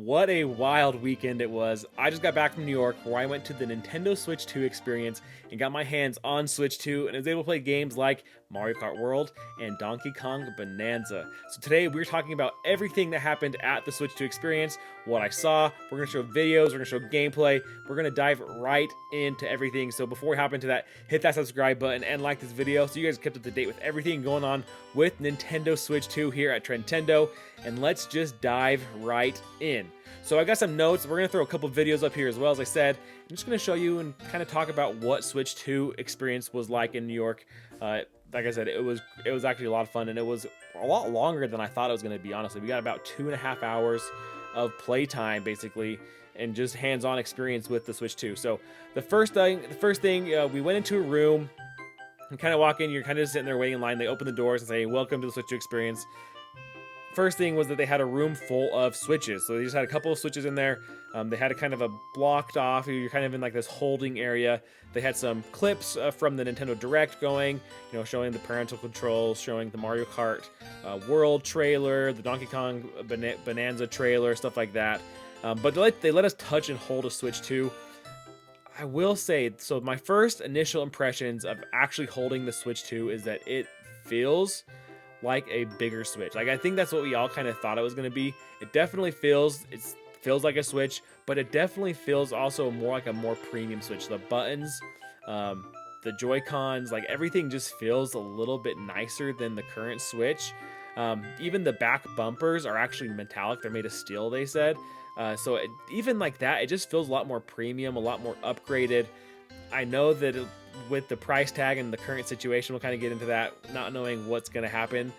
What a wild weekend it was. I just got back from New York where I went to the Nintendo Switch 2 experience and got my hands on Switch 2 and was able to play games like Mario Kart World and Donkey Kong Bonanza. So today we're talking about everything that happened at the Switch 2 experience, what I saw, we're going to show videos, we're going to show gameplay, we're going to dive right into everything. So before we hop into that, hit that subscribe button and like this video so you guys kept up to date with everything going on with Nintendo Switch 2 here at Trentendo, and let's just dive right in. So I got some notes. We're going to throw a couple videos up here as well. As I said, I'm just going to show you and kind of talk about what Switch 2 experience was like in New York. Like I said, it was actually a lot of fun, and it was a lot longer than I thought it was going to be, honestly. We got about 2.5 hours of playtime, basically, and just hands-on experience with the Switch 2. So the first thing, we went into a room. You kind of walk in, you're kind of just sitting there waiting in line. They open the doors and say, welcome to the Switch 2 experience. First thing was that they had a room full of switches. So they just had a couple of switches in there. They had a kind of a blocked off. You're kind of in like this holding area. They had some clips from the Nintendo Direct going, showing the parental controls, showing the Mario Kart World trailer, the Donkey Kong Bonanza trailer, stuff like that. But they let us touch and hold a Switch 2. I will say, so my first initial impressions of actually holding the Switch 2 is that it feels like a bigger Switch. Like, I think that's what we all kind of thought it was going to be. It definitely feels like a Switch, but it definitely feels also more like a more premium Switch. The buttons, the Joy-Cons, like everything just feels a little bit nicer than the current Switch. Even the back bumpers are actually metallic. They're made of steel, they said. So even like that, it just feels a lot more premium, a lot more upgraded. I know that with the price tag and the current situation, we'll kind of get into that, not knowing what's going to happen.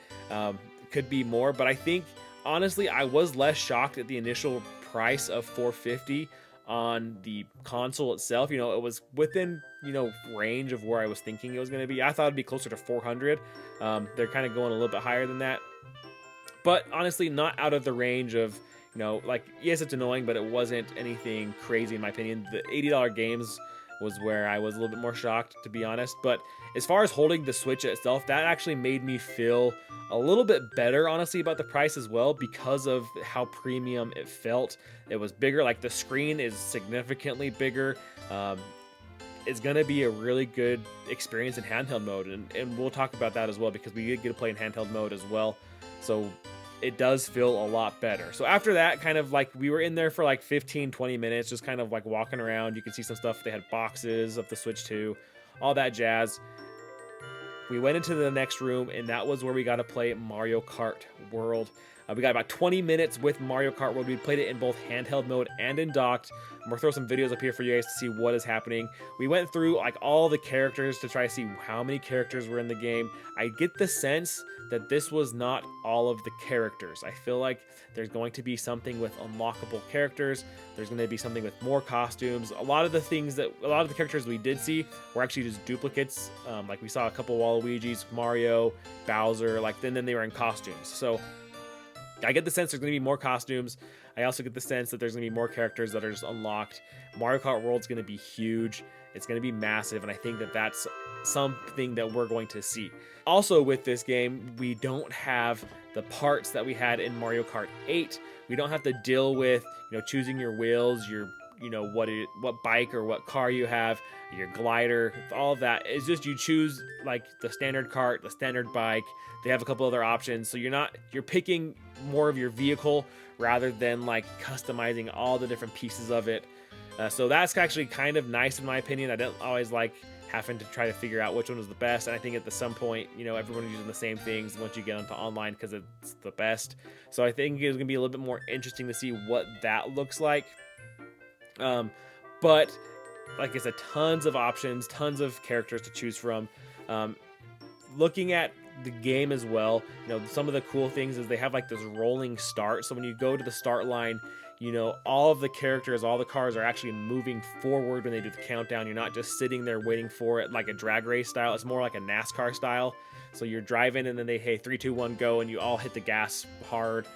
Could be more, but I think, honestly, I was less shocked at the initial price of $450 on the console itself. It was within, range of where I was thinking it was going to be. I thought it'd be closer to $400. They're kind of going a little bit higher than that. But honestly, not out of the range of, yes, it's annoying, but it wasn't anything crazy in my opinion. The $80 games was where I was a little bit more shocked, to be honest. But as far as holding the Switch itself, that actually made me feel a little bit better, honestly, about the price as well, because of how premium it felt. It was bigger, like the screen is significantly bigger. It's going to be a really good experience in handheld mode, and we'll talk about that as well, because we did get to play in handheld mode as well. So it does feel a lot better. So after that, kind of like we were in there for like 15-20 minutes, just kind of like walking around. You can see some stuff. They had boxes of the Switch 2, all that jazz. We went into the next room, and that was where we got to play Mario Kart World. We got about 20 minutes with Mario Kart World. We played it in both handheld mode and in docked. I'm going to throw some videos up here for you guys to see what is happening. We went through like all the characters to try to see how many characters were in the game. I get the sense that this was not all of the characters. I feel like there's going to be something with unlockable characters. There's going to be something with more costumes. A lot of the characters we did see were actually just duplicates. Like we saw a couple Waluigi's, Mario, Bowser, then they were in costumes. So I get the sense there's going to be more costumes. I also get the sense that there's going to be more characters that are just unlocked. Mario Kart World's going to be huge. It's going to be massive, and I think that that's something that we're going to see. Also, with this game, we don't have the parts that we had in Mario Kart 8. We don't have to deal with, choosing your wheels, your what bike or what car you have, your glider, all of that. It's just you choose like the standard kart, the standard bike. They have a couple other options, so you're picking more of your vehicle rather than like customizing all the different pieces of it. So that's actually kind of nice in my opinion. I don't always like having to try to figure out which one was the best, and I think at some point, everyone's using the same things once you get onto online because it's the best. So I think it's gonna be a little bit more interesting to see what that looks like. But like I said, tons of options, tons of characters to choose from. Looking at the game as well, some of the cool things is they have like this rolling start. So when you go to the start line, all of the characters, all the cars are actually moving forward when they do the countdown. You're not just sitting there waiting for it like a drag race style. It's more like a NASCAR style. So you're driving and then hey, 3, 2, 1, go, and you all hit the gas hard.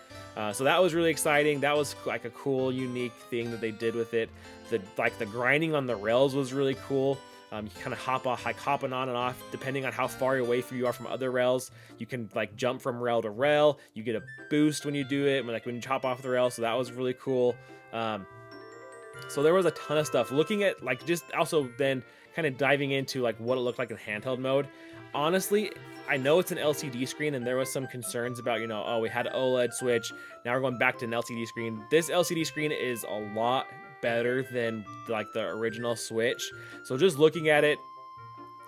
So that was really exciting. That was like a cool, unique thing that they did with it. The grinding on the rails was really cool. You kind of hop off, like hopping on and off, depending on how far away from you are from other rails. You can like jump from rail to rail. You get a boost when you do it, like when you hop off the rail. So that was really cool. So there was a ton of stuff. Looking at like just also then kind of diving into like what it looked like in handheld mode. Honestly, I know it's an LCD screen, and there was some concerns about, you know, oh, we had OLED Switch, now we're going back to an LCD screen. This LCD screen is a lot better than like the original Switch. So just looking at it,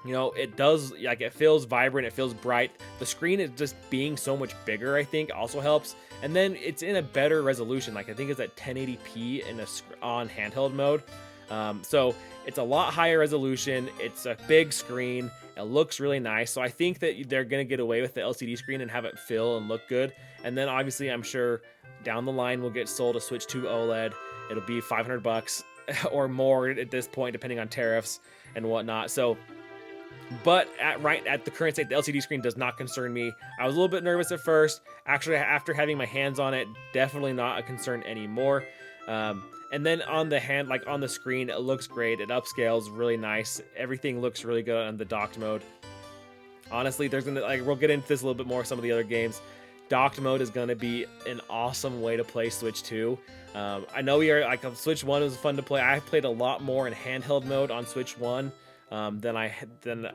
you know, it does, like, it feels vibrant, it feels bright. The screen is just being so much bigger, I think, also helps. And then it's in a better resolution. Like, I think it's at 1080p on handheld mode. So it's a lot higher resolution. It's a big screen. It looks really nice. So I think that they're going to get away with the LCD screen and have it feel and look good. And then obviously I'm sure down the line we'll get sold a Switch 2 OLED. It'll be $500 or more at this point, depending on tariffs and whatnot. So, but at the current state, the LCD screen does not concern me. I was a little bit nervous at first. Actually, after having my hands on it, definitely not a concern anymore. And then on the screen, it looks great. It upscales really nice. Everything looks really good on the docked mode. Honestly, we'll get into this a little bit more, some of the other games. Docked mode is going to be an awesome way to play Switch 2. I know Switch 1 was fun to play. I played a lot more in handheld mode on Switch 1 than I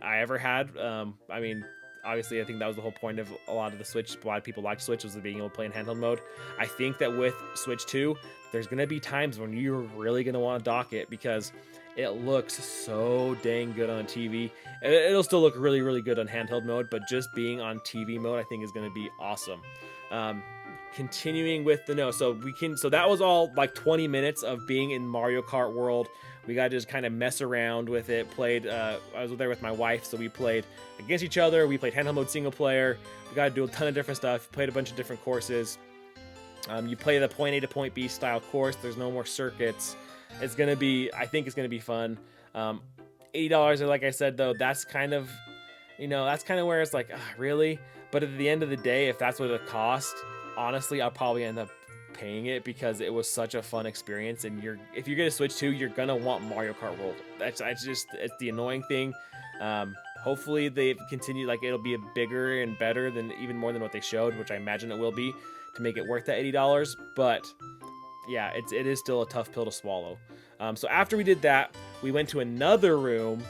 ever had. I mean, obviously, I think that was the whole point of a lot of the Switch. A lot of people liked Switch, was being able to play in handheld mode. I think that with Switch 2, there's going to be times when you're really going to want to dock it because it looks so dang good on TV. It'll still look really, really good on handheld mode, but just being on TV mode, I think, is going to be awesome. Continuing with the so that was all like 20 minutes of being in Mario Kart World. We got to just kind of mess around with it. Played, I was there with my wife, so we played against each other. We played handheld mode single player. We got to do a ton of different stuff. Played a bunch of different courses. You play the point A to point B style course. There's no more circuits. I think it's gonna be fun. $80, like I said, though, that's kind of where it's like, really? But at the end of the day, if that's what it cost, honestly, I'll probably end up paying it because it was such a fun experience. And if you're gonna Switch 2, you're gonna want Mario Kart World. It's the annoying thing. Hopefully they continue, like, it'll be a bigger and better than even more than what they showed, which I imagine it will be, to make it worth that $80. But yeah, it is still a tough pill to swallow. So after we did that, we went to another room,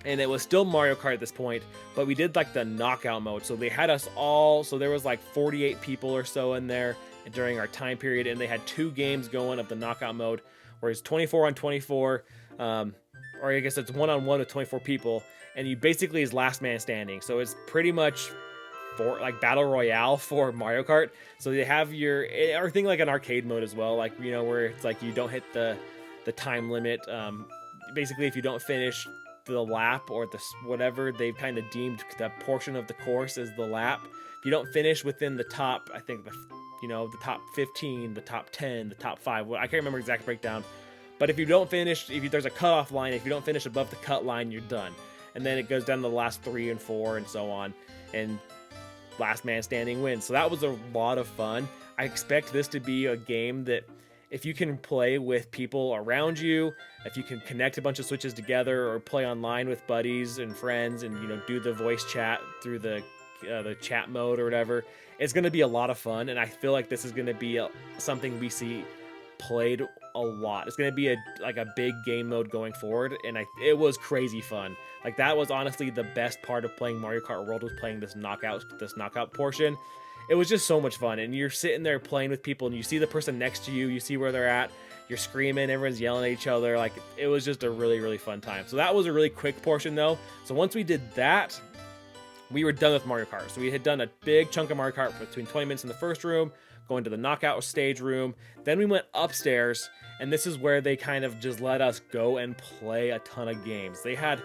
and it was still Mario Kart at this point, but we did like the knockout mode. So they had us all, so there was like 48 people or so in there during our time period, and they had 2 games going of the knockout mode, where it's 24 on 24, or I guess it's 1-on-1 with 24 people, and you basically is last man standing. So it's pretty much for like battle royale for Mario Kart. So they have or think like an arcade mode as well, like, you know, where it's like you don't hit the time limit. Basically, if you don't finish the lap or whatever they've kind of deemed that portion of the course as the lap, if you don't finish within the top, I think the top 15, the top 10, the top 5, I can't remember exact breakdown, but if you don't finish, there's a cutoff line, if you don't finish above the cut line, you're done. And then it goes down to the last 3 and 4 and so on, and last man standing wins. So that was a lot of fun. I expect this to be a game that, if you can play with people around you, if you can connect a bunch of Switches together or play online with buddies and friends and, you know, do the voice chat through the chat mode or whatever, it's going to be a lot of fun. And I feel like this is going to be something we see played a lot. It's going to be a big game mode going forward, and it was crazy fun. Like, that was honestly the best part of playing Mario Kart World, was playing this knockout portion. It was just so much fun, and you're sitting there playing with people, and you see the person next to you, you see where they're at, you're screaming, everyone's yelling at each other. Like, it was just a really, really fun time. So that was a really quick portion, though. So once we did that, we were done with Mario Kart. So we had done a big chunk of Mario Kart between 20 minutes in the first room, going to the knockout stage room. Then we went upstairs, and this is where they kind of just let us go and play a ton of games. They had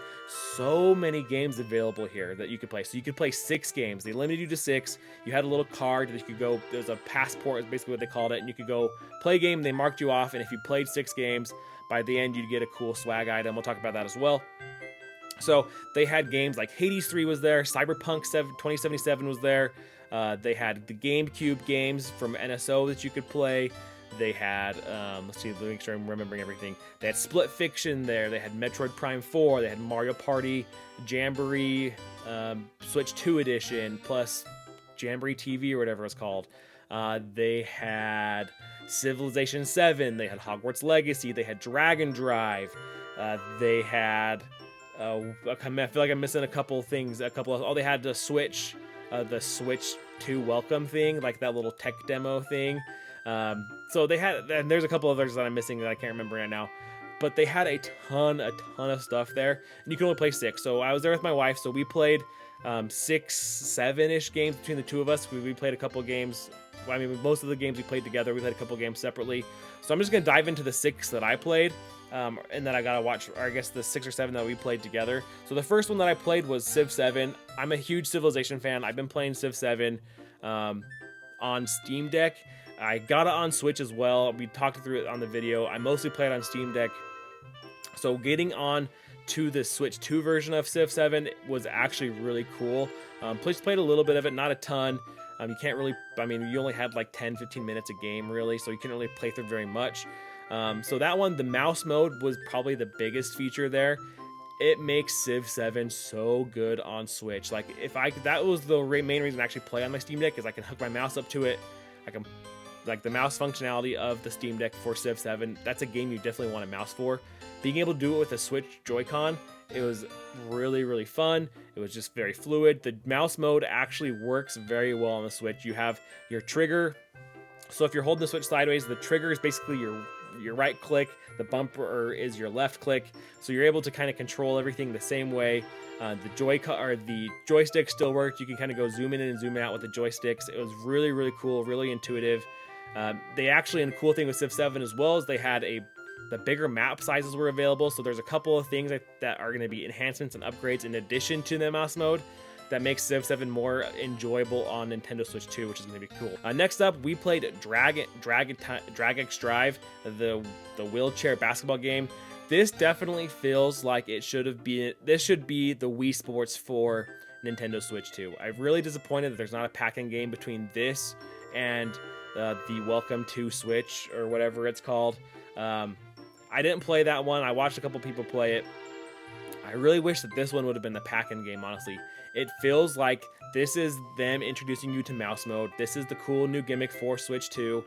so many games available here that you could play. So you could play 6 games. They limited you to 6. You had a little card that you could go, there's a passport is basically what they called it, and you could go play a game. They marked you off, and if you played 6 games, by the end you'd get a cool swag item. We'll talk about that as well. So they had games like Hades 3 was there, Cyberpunk 2077 was there. They had the GameCube games from NSO that you could play. They had, let's see, make sure I'm remembering everything. They had Split Fiction there. They had Metroid Prime 4. They had Mario Party, Jamboree, Switch 2 edition, plus Jamboree TV or whatever it's called. They had Civilization 7. They had Hogwarts Legacy. They had Dragon Drive. They had, I feel like I'm missing a couple of things. They had the Switch 2 welcome thing, like that little tech demo thing. So they had, and there's a couple others that I'm missing that I can't remember right now, but they had a ton of stuff there, and you can only play 6. So I was there with my wife, so we played 6, 7-ish games between the two of us. We played a couple of games. I mean, most of the games we played together. We played a couple of games separately. So I'm just gonna dive into the 6 that I played, and then I gotta watch, or I guess the 6 or 7 that we played together. So the first one that I played was Civ 7. I'm a huge Civilization fan. I've been playing Civ 7 on Steam Deck. I got it on Switch as well. We talked through it on the video. I mostly played on Steam Deck. So getting on to the Switch 2 version of Civ 7 was actually really cool. Played a little bit of it, not a ton. You can't really, I mean, you only had like 10-15 minutes a game really, so you couldn't really play through very much. So that one, the mouse mode was probably the biggest feature there. It makes Civ 7 so good on Switch. Like, that was the main reason I actually play on my Steam Deck, is I can hook my mouse up to it. I can, like, the mouse functionality of the Steam Deck for Civ 7, that's a game you definitely want a mouse for. Being able to do it with a Switch Joy-Con, it was really fun. It was just very fluid. The mouse mode actually works very well on the Switch. You have your trigger. So if you're holding the Switch sideways, the trigger is basically your right click. The bumper is your left click. So you're able to kind of control everything the same way. The joystick still worked. You can kind of go zoom in and zoom out with the joysticks. It was really cool, really intuitive. They actually, and the cool thing with Civ 7 as well, is they had the bigger map sizes were available. So there's a couple of things that are going to be enhancements and upgrades in addition to the mouse mode that makes Civ 7 more enjoyable on Nintendo Switch 2, which is going to be cool. Next up, we played Drag X Drive, the wheelchair basketball game. This definitely feels like this should be the Wii Sports for Nintendo Switch 2. I'm really disappointed that there's not a pack-in game between this and the Welcome to Switch, or whatever it's called. I didn't play that one. I watched a couple people play it. I really wish that this one would have been the pack-in game, honestly. It feels like this is them introducing you to mouse mode. This is the cool new gimmick for Switch 2.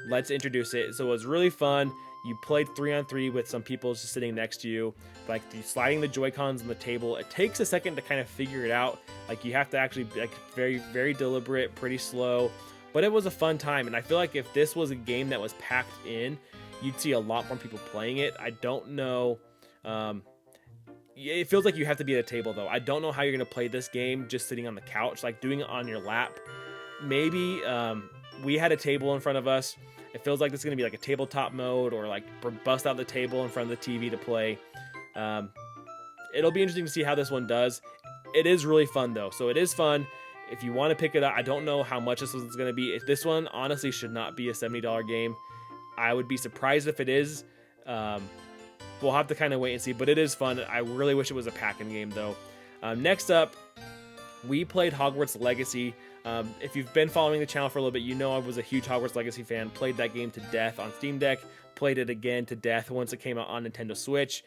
Let's introduce it. So it was really fun. You played 3-on-3 with some people just sitting next to you. Like, sliding the Joy-Cons on the table, it takes a second to kind of figure it out. Like, you have to actually be, like, very deliberate, pretty slow. But it was a fun time, and I feel like if this was a game that was packed in, you'd see a lot more people playing it. I don't know. It feels like you have to be at a table, though. I don't know how you're going to play this game just sitting on the couch, like doing it on your lap. Maybe we had a table in front of us. It feels like this is going to be like a tabletop mode, or like bust out the table in front of the TV to play. It'll be interesting to see how this one does. It is really fun, though. So it is fun. If you want to pick it up, I don't know how much this one's going to be. This one, honestly, should not be a $70 game. I would be surprised if it is. We'll have to kind of wait and see, but it is fun. I really wish it was a pack-in game, though. Next up, we played Hogwarts Legacy. If you've been following the channel for a little bit, you know I was a huge Hogwarts Legacy fan. Played that game to death on Steam Deck. Played it again to death once it came out on Nintendo Switch.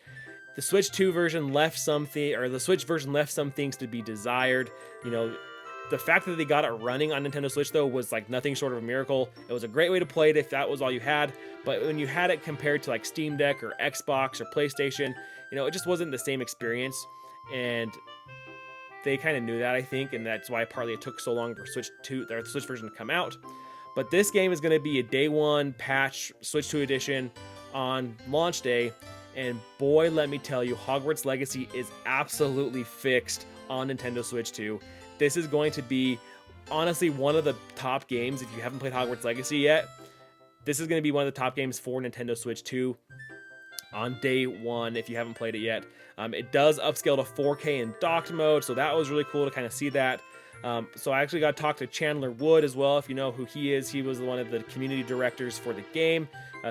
The Switch 2 version left the Switch version left some things to be desired. You know, the fact that they got it running on Nintendo Switch, though, was like nothing short of a miracle. It was a great way to play it if that was all you had, but when you had it compared to like Steam Deck or Xbox or PlayStation, you know, it just wasn't the same experience, and they kind of knew that, I think, and that's why partly it took so long for Switch version to come out. But this game is going to be a day one patch, Switch 2 edition on launch day, and boy, let me tell you, Hogwarts Legacy is absolutely fixed on Nintendo Switch 2. This is going to be, honestly, one of the top games. If you haven't played Hogwarts Legacy yet, this is going to be one of the top games for Nintendo Switch 2 on day one if you haven't played it yet. It does upscale to 4K in docked mode, so that was really cool to kind of see that. So I actually got to talk to Chandler Wood as well, if you know who he is. He was one of the community directors for the game.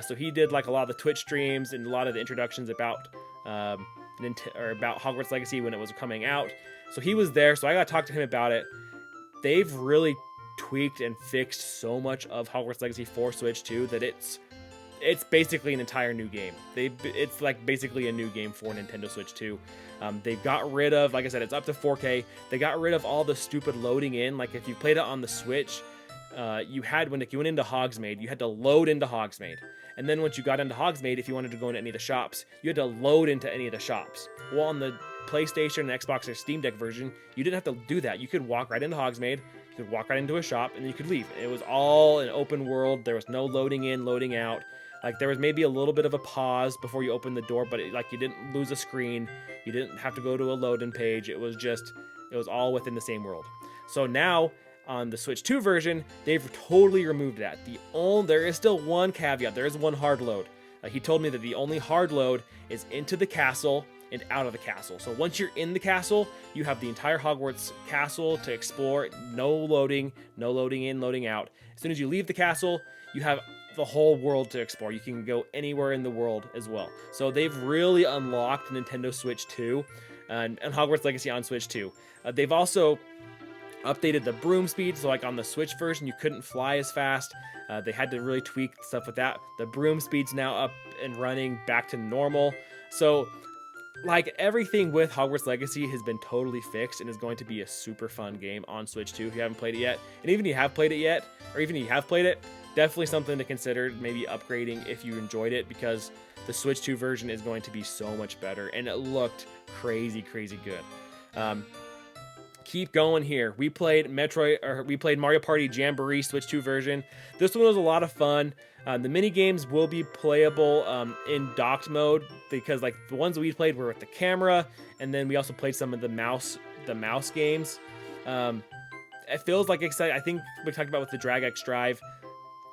So he did like a lot of the Twitch streams and a lot of the introductions about Hogwarts Legacy when it was coming out. So he was there, so I got to talk to him about it. They've really tweaked and fixed so much of Hogwarts Legacy for Switch 2 that it's it's basically an entire new game. It's like basically a new game for Nintendo Switch 2. They've got rid of, like I said, it's up to 4K. They got rid of all the stupid loading in. Like if you played it on the Switch, you had, when you went into Hogsmeade, you had to load into Hogsmeade. And then once you got into Hogsmeade, if you wanted to go into any of the shops, you had to load into any of the shops. Well, on the PlayStation and Xbox or Steam Deck version, you didn't have to do that. You could walk right into Hogsmeade, you could walk right into a shop, and then you could leave. It was all an open world. There was no loading in, loading out. Like there was maybe a little bit of a pause before you opened the door, but like you didn't lose a screen. You didn't have to go to a load-in page. It was all within the same world. So now on the Switch 2 version, they've totally removed that. There is still one caveat. There is one hard load. He told me that the only hard load is into the castle and out of the castle. So once you're in the castle, you have the entire Hogwarts castle to explore. No loading in, loading out. As soon as you leave the castle, you have the whole world to explore. You can go anywhere in the world as well. So they've really unlocked Nintendo Switch 2 and Hogwarts Legacy on Switch 2. They've also updated the broom speed, so like on the Switch version, you couldn't fly as fast. They had to really tweak stuff with that. The broom speed's now up and running back to normal. So like everything with Hogwarts Legacy has been totally fixed and is going to be a super fun game on Switch 2 if you haven't played it yet. And even if you have played it yet, or even if you have played it, definitely something to consider maybe upgrading if you enjoyed it, because the Switch 2 version is going to be so much better, and it looked crazy good. Keep going here. We played Mario Party Jamboree Switch 2 version. This one was a lot of fun. The mini games will be playable in docked mode, because like the ones we played were with the camera, and then we also played some of the mouse games. It feels like exciting. I think we talked about with the Drag X Drive.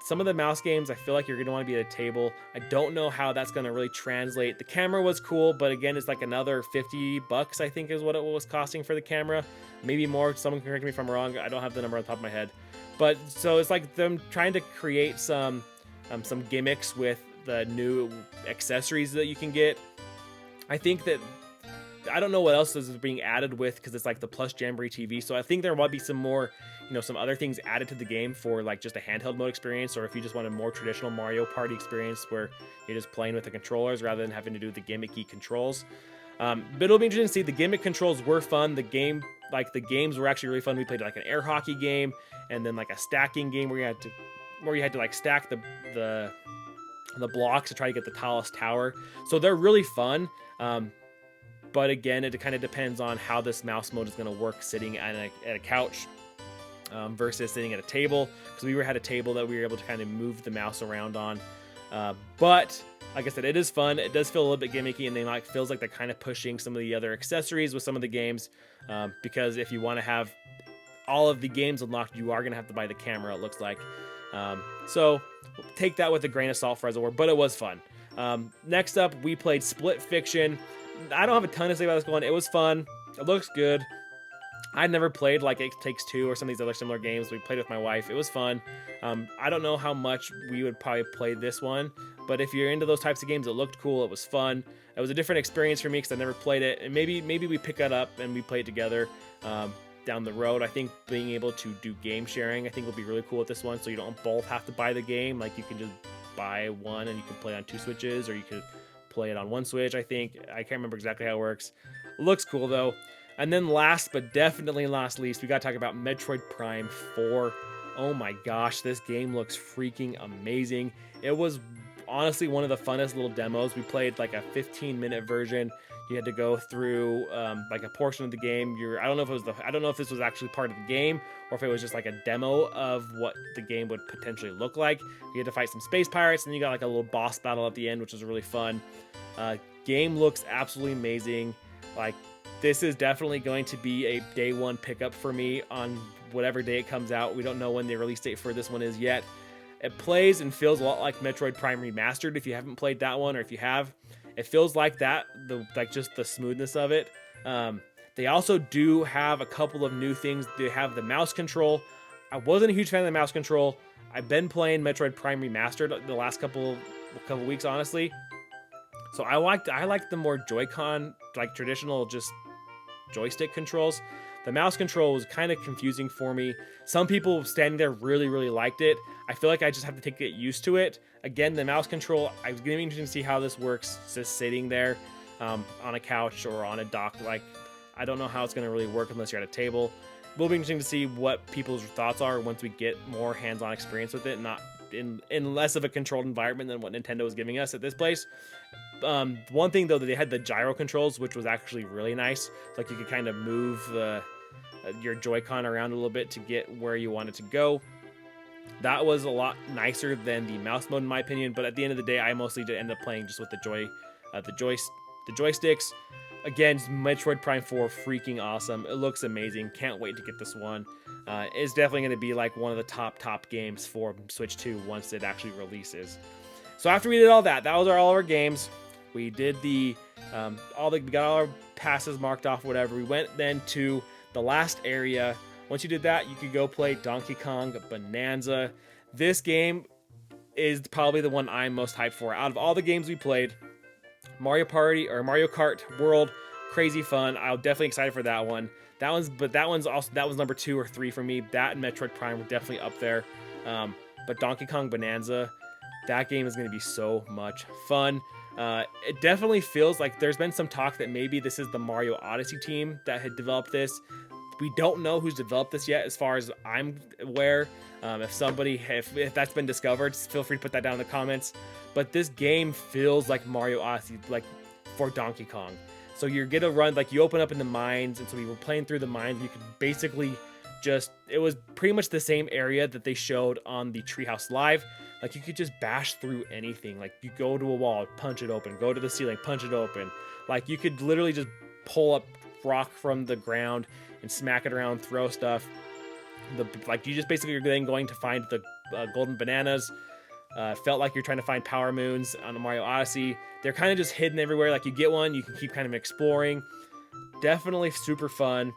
Some of the mouse games, I feel like you're going to want to be at a table. I don't know how that's going to really translate. The camera was cool, but again, it's like another $50, I think is what it was costing for the camera. Maybe more. Someone can correct me if I'm wrong. I don't have the number on the top of my head. But so it's like them trying to create some gimmicks with the new accessories that you can get. I think that I don't know what else is being added with, because it's like the Plus Jamboree TV. So I think there might be some more, some other things added to the game for like just a handheld mode experience, or if you just want a more traditional Mario Party experience where you're just playing with the controllers rather than having to do the gimmicky controls. But it'll be interesting to see. The gimmick controls were fun. The games were actually really fun. We played like an air hockey game, and then like a stacking game where you had to like stack the blocks to try to get the tallest tower. So they're really fun. But again, it kind of depends on how this mouse mode is going to work sitting at a couch versus sitting at a table, because we had a table that we were able to kind of move the mouse around on. But like I said, it is fun. It does feel a little bit gimmicky, and feels like they're kind of pushing some of the other accessories with some of the games, because if you want to have all of the games unlocked, you are going to have to buy the camera, it looks like. So take that with a grain of salt for as it were, but it was fun. Next up, we played Split Fiction. I don't have a ton to say about this one. It was fun. It looks good. I'd never played like It Takes Two or some of these other similar games. We played with my wife. It was fun. I don't know how much we would probably play this one, but if you're into those types of games, it looked cool. It was fun. It was a different experience for me because I never played it, and maybe we pick it up and we play it together down the road. I think being able to do game sharing, I think will be really cool with this one. So you don't both have to buy the game. Like you can just buy one and you can play on 2 Switches, or you could play it on 1 Switch. I can't remember exactly how it works. Looks cool though. And then last but definitely not least, we got to talk about Metroid Prime 4. Oh my gosh, this game looks freaking amazing. It was honestly one of the funnest little demos. We played like a 15-minute version. You had to go through like a portion of the game. I don't know if this was actually part of the game or if it was just like a demo of what the game would potentially look like. You had to fight some space pirates, and you got like a little boss battle at the end, which was really fun. Game looks absolutely amazing. Like, this is definitely going to be a day one pickup for me on whatever day it comes out. We don't know when the release date for this one is yet. It plays and feels a lot like Metroid Prime Remastered if you haven't played that one, or if you have. It feels like that, just the smoothness of it. They also do have a couple of new things. They have the mouse control. I wasn't a huge fan of the mouse control. I've been playing Metroid Prime Remastered the last couple weeks, honestly. So I liked the more Joy-Con, like traditional just joystick controls. The mouse control was kind of confusing for me. Some people standing there really liked it. I feel like I just have to get used to it. Again, the mouse control, I was going to be interested to see how this works just sitting there on a couch or on a dock. Like, I don't know how it's going to really work unless you're at a table. Will be interesting to see what people's thoughts are once we get more hands-on experience with it, not in less of a controlled environment than what Nintendo is giving us at this place. One thing though, that they had the gyro controls, which was actually really nice. It's like you could kind of move your Joy-Con around a little bit to get where you want it to go. That was a lot nicer than the mouse mode in my opinion, but at the end of the day, I mostly did end up playing just with the joysticks. Again, Metroid Prime 4, freaking awesome. It looks amazing. Can't wait to get this one. It's definitely going to be like one of the top games for Switch 2 once it actually releases. So after we did all that, that was all our games. We did we got all our passes marked off, whatever. We went then to the last area. Once you did that, you could go play Donkey Kong Bonanza. This game is probably the one I'm most hyped for. Out of all the games we played, Mario Kart World, crazy fun. I'm definitely excited for that one. That was number 2 or 3 for me. That and Metroid Prime were definitely up there. But Donkey Kong Bonanza, that game is going to be so much fun. It definitely feels like there's been some talk that maybe this is the Mario Odyssey team that had developed this. We don't know who's developed this yet, as far as I'm aware. If that's been discovered, feel free to put that down in the comments. But this game feels like Mario Odyssey, like for Donkey Kong. So you're gonna run, like you open up in the mines, and so we were playing through the mines. You could basically it was pretty much the same area that they showed on the Treehouse Live. Like you could just bash through anything. Like you go to a wall, punch it open. Go to the ceiling, punch it open. Like you could literally just pull up rock from the ground and smack it around, throw stuff. You just basically are then going to find the golden bananas. Felt like you're trying to find power moons on the Mario Odyssey. They're kind of just hidden everywhere. Like you get one, you can keep kind of exploring. Definitely super fun.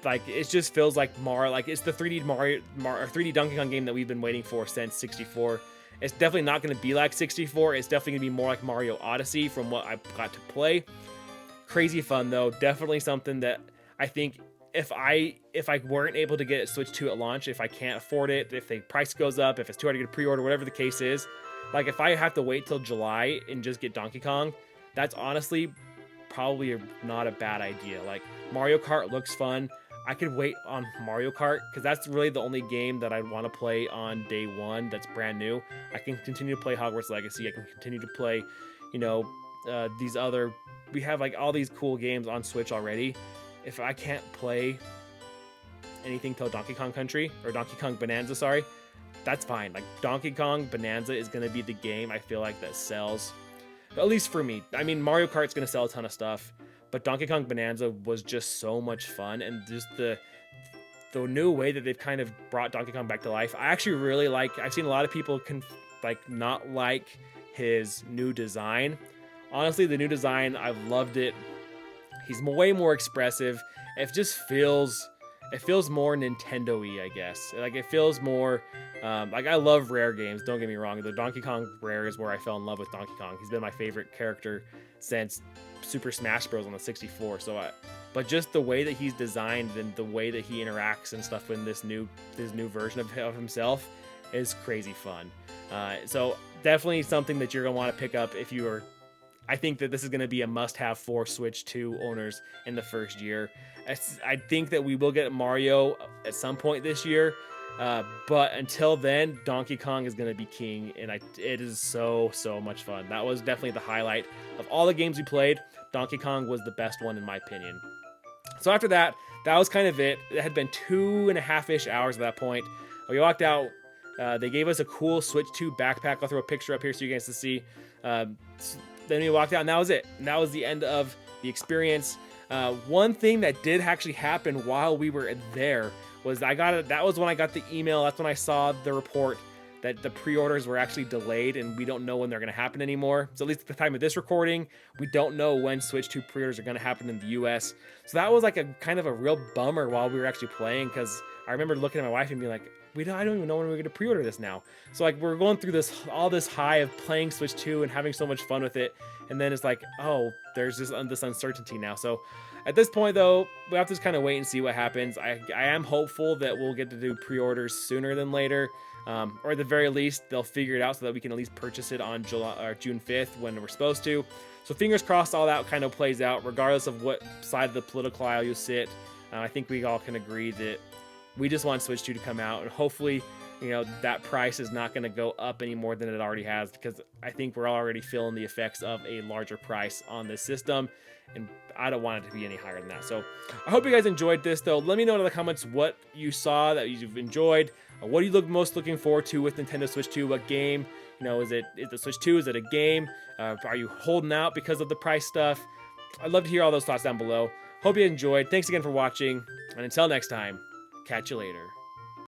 It just feels like Mario. Like it's the 3D Mario or 3D Donkey Kong game that we've been waiting for since 64. It's definitely not going to be like 64. It's definitely going to be more like Mario Odyssey from what I've got to play. Crazy fun though. Definitely something that I think if I weren't able to get Switch 2 at launch, if I can't afford it, if the price goes up, if it's too hard to get a pre-order, whatever the case is, like if I have to wait till July and just get Donkey Kong, that's honestly probably not a bad idea. Like Mario Kart looks fun. I could wait on Mario Kart because that's really the only game that I want to play on day one that's brand new. I can continue to play Hogwarts Legacy. I can continue to play, these other. We have like all these cool games on Switch already. If I can't play anything till Donkey Kong Country or Donkey Kong Bonanza, sorry, that's fine. Like Donkey Kong Bonanza is going to be the game I feel like that sells, at least for me. I mean, Mario Kart's going to sell a ton of stuff, but Donkey Kong Bonanza was just so much fun, and just the new way that they've kind of brought Donkey Kong back to life. I actually really like. I've seen a lot of people not like his new design. Honestly, the new design, I've loved it. He's way more expressive. It feels more Nintendo-y, I guess. Like it feels more I love Rare games. Don't get me wrong. The Donkey Kong Rare is where I fell in love with Donkey Kong. He's been my favorite character since Super Smash Bros. On the 64. But just the way that he's designed and the way that he interacts and stuff in this new version of himself is crazy fun. So definitely something that you're gonna want to pick up if you are. I think that this is going to be a must-have for Switch 2 owners in the first year. I think that we will get Mario at some point this year, but until then, Donkey Kong is going to be king, and it is so much fun. That was definitely the highlight of all the games we played. Donkey Kong was the best one in my opinion. So after that was kind of it. It had been 2.5-ish hours at that point. We walked out. They gave us a cool Switch 2 backpack. I'll throw a picture up here so you guys can see. Then we walked out, and that was it. And that was the end of the experience. One thing that did actually happen while we were there was that was when I got the email. That's when I saw the report that the pre-orders were actually delayed, and we don't know when they're going to happen anymore. So at least at the time of this recording, we don't know when Switch 2 pre-orders are going to happen in the US. So that was like a kind of a real bummer while we were actually playing, because I remember looking at my wife and being like, I don't even know when we're going to pre-order this now. So like we're going through all this high of playing Switch 2 and having so much fun with it, and then it's like, oh, there's this uncertainty now. So At this point, though, we have to just kind of wait and see what happens. I am hopeful that we'll get to do pre-orders sooner than later, or at the very least, they'll figure it out so that we can at least purchase it on June 5th when we're supposed to. So fingers crossed all that kind of plays out, regardless of what side of the political aisle you sit. I think we all can agree that we just want Switch 2 to come out, and hopefully, that price is not going to go up any more than it already has, because I think we're already feeling the effects of a larger price on this system, and I don't want it to be any higher than that. So I hope you guys enjoyed this, though. Let me know in the comments what you saw that you've enjoyed. What are you most looking forward to with Nintendo Switch 2? What game? Is the Switch 2? Is it a game? Are you holding out because of the price stuff? I'd love to hear all those thoughts down below. Hope you enjoyed. Thanks again for watching, and until next time, catch you later.